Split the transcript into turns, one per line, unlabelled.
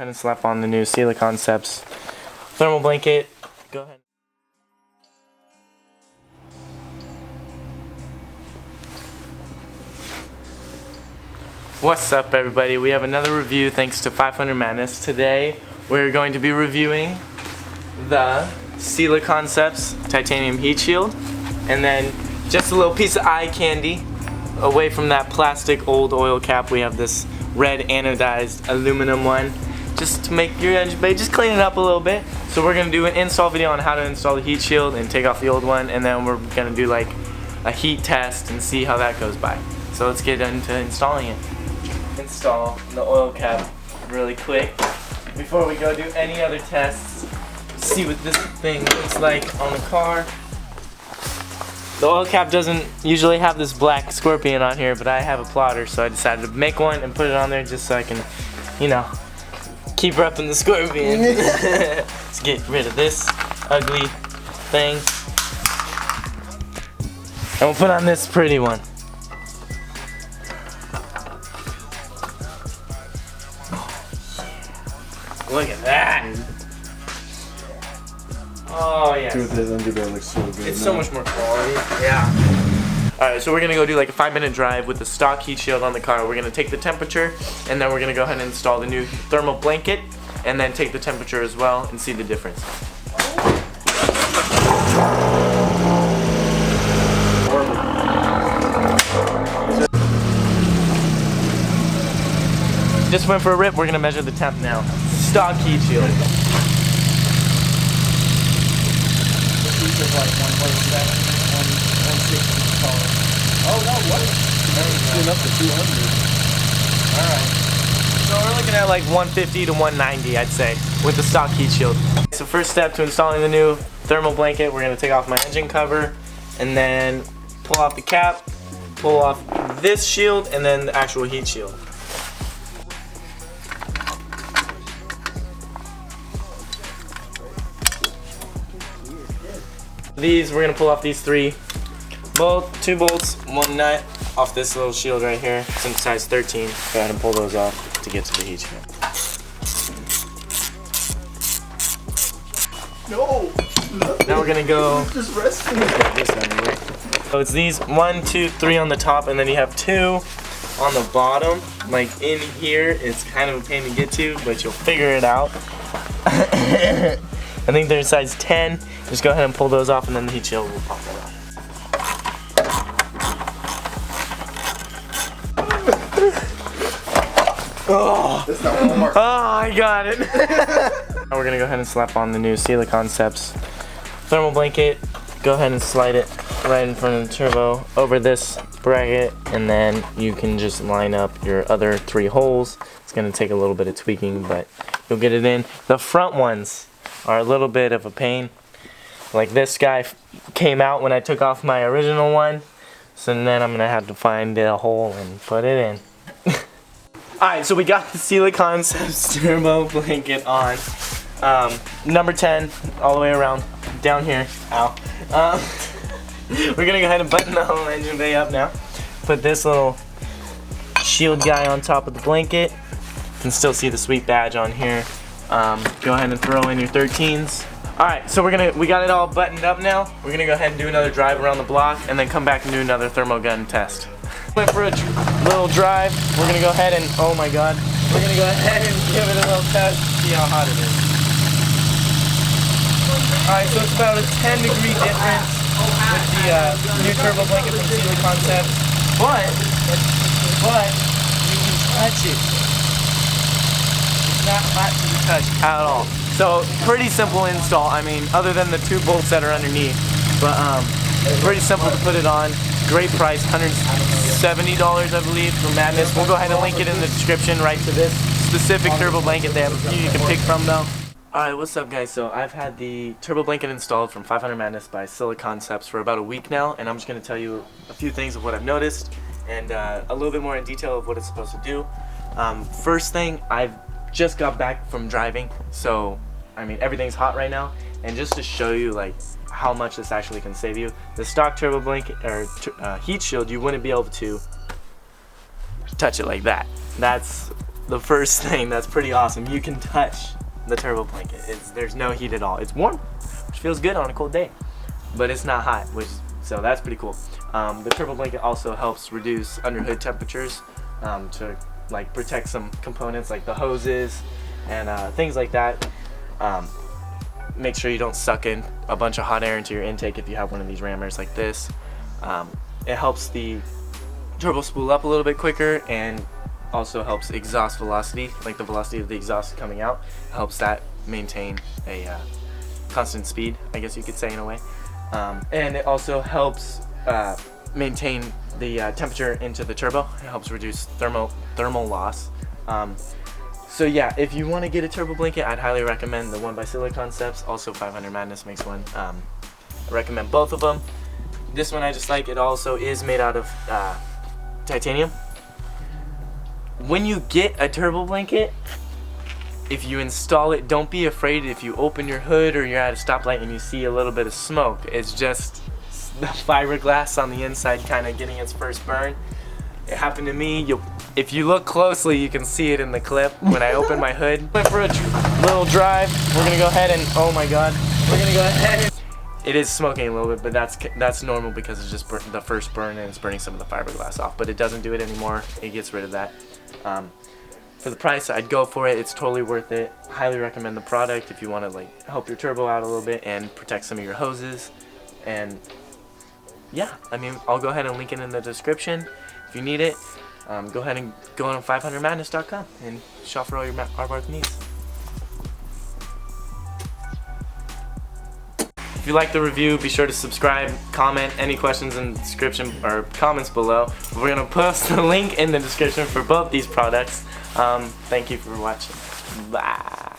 ahead and slap on the new Sila Concepts thermal blanket. Go ahead. What's up, everybody? We have another review thanks to 500 Madness. Today we're going to be reviewing the Sila Concepts titanium heat shield, and then just a little piece of eye candy away from that plastic old oil cap. We have this red anodized aluminum one just to make your engine bay, just clean it up a little bit. So we're gonna do an install video on how to install the heat shield and take off the old one, and then we're gonna do like a heat test and see how that goes by. So let's get into installing it. Install the oil cap really quick before we go do any other tests. See what this thing looks like on the car. The oil cap doesn't usually have this black scorpion on here, but I have a plotter, so I decided to make one and put it on there just so I can, you know, keep repping the scorpion. Let's get rid of this ugly thing, and we'll put on this pretty one. Look at that! Oh yeah.
Dude, this underbelly looks so good.
It's so much more quality. Yeah. Alright, so we're gonna go do like a 5-minute drive with the stock heat shield on the car. We're gonna take the temperature, and then we're gonna go ahead and install the new thermal blanket, and then take the temperature as well and see the difference. Just went for a rip. We're gonna measure the temp now. Stock heat shield. Like 1.7, 160. Oh no, what? It's up to 200. Alright. So we're looking at like 150 to 190, I'd say, with the stock heat shield. So first step to installing the new thermal blanket, we're going to take off my engine cover and then pull off the cap, pull off this shield, and then the actual heat shield. We're gonna pull off these two bolts, one nut off this little shield right here. It's in size 13. Go ahead and pull those off to get to the heat shield.
No!
Now we're gonna go.
Just resting.
So it's these 1, 2, 3 on the top, and then you have 2 on the bottom. Like in here, it's kind of a pain to get to, but you'll figure it out. I think they're size 10. Just go ahead and pull those off, and then the heat shield will pop that off. Oh, I got it. Now we're gonna go ahead and slap on the new Sila Concepts thermal blanket. Go ahead and slide it right in front of the turbo over this bracket, and then you can just line up your other 3 holes. It's gonna take a little bit of tweaking, but you'll get it in. The front ones are a little bit of a pain. Like this guy came out when I took off my original one, so then I'm gonna have to find a hole and put it in. Alright, so we got the Sila Concepts turbo blanket on. Number 10, all the way around, down here. Ow. We're gonna go ahead and button the whole engine bay up now. Put this little shield guy on top of the blanket. You can still see the sweet badge on here. Go ahead and throw in your 13s. Alright, so we got it all buttoned up now. We're gonna go ahead and do another drive around the block, and then come back and do another thermal gun test. Went for a little drive. We're gonna go ahead and, oh my god, we're gonna go ahead and give it a little test, see how hot it is. Alright, so it's about a 10-degree difference with the new turbo blanket from Sila Concepts, but you can touch it. It's not hot to the touch at all. So pretty simple install. I mean, other than the 2 bolts that are underneath, but pretty simple to put it on. Great price, $170 I believe from Madness. We'll go ahead and link it in the description right to this specific turbo blanket. They have a few you can pick from though. Alright, what's up guys? So I've had the turbo blanket installed from 500 Madness by Sila Concepts for about a week now, and I'm just going to tell you a few things of what I've noticed and a little bit more in detail of what it's supposed to do. First thing, I've just got back from driving, so I mean everything's hot right now, and just to show you like how much this actually can save you, the stock turbo blanket or heat shield, you wouldn't be able to touch it like that. That's the first thing that's pretty awesome, you can touch the turbo blanket. There's no heat at all. It's warm, which feels good on a cold day, but it's not hot, so that's pretty cool. The turbo blanket also helps reduce underhood temperatures to like protect some components like the hoses and things like that. Make sure you don't suck in a bunch of hot air into your intake if you have one of these rammers like this. It helps the turbo spool up a little bit quicker, and also helps exhaust velocity, like the velocity of the exhaust coming out. It helps that maintain a constant speed, I guess you could say, in a way. And it also helps maintain the temperature into the turbo. It helps reduce thermal loss. So yeah, if you want to get a turbo blanket, I'd highly recommend the one by Sila Concepts. Also 500 Madness makes one. I recommend both of them. This one I just like. It also is made out of titanium. When you get a turbo blanket, if you install it, don't be afraid if you open your hood or you're at a stoplight and you see a little bit of smoke. It's just the fiberglass on the inside kind of getting its first burn. It happened to me. If you look closely, you can see it in the clip when I opened my hood. Went for a little drive. We're gonna go ahead and, oh my god, we're gonna go ahead and, it is smoking a little bit, but that's normal because it's just the first burn and it's burning some of the fiberglass off, but it doesn't do it anymore. It gets rid of that. For the price, I'd go for it. It's totally worth it. Highly recommend the product if you want to like help your turbo out a little bit and protect some of your hoses. And yeah, I mean, I'll go ahead and link it in the description if you need it. Go ahead and go on 500madness.com and shop for all your ABARTH needs. If you like the review, be sure to subscribe, comment, any questions in the description or comments below. We're going to post the link in the description for both these products. Thank you for watching. Bye.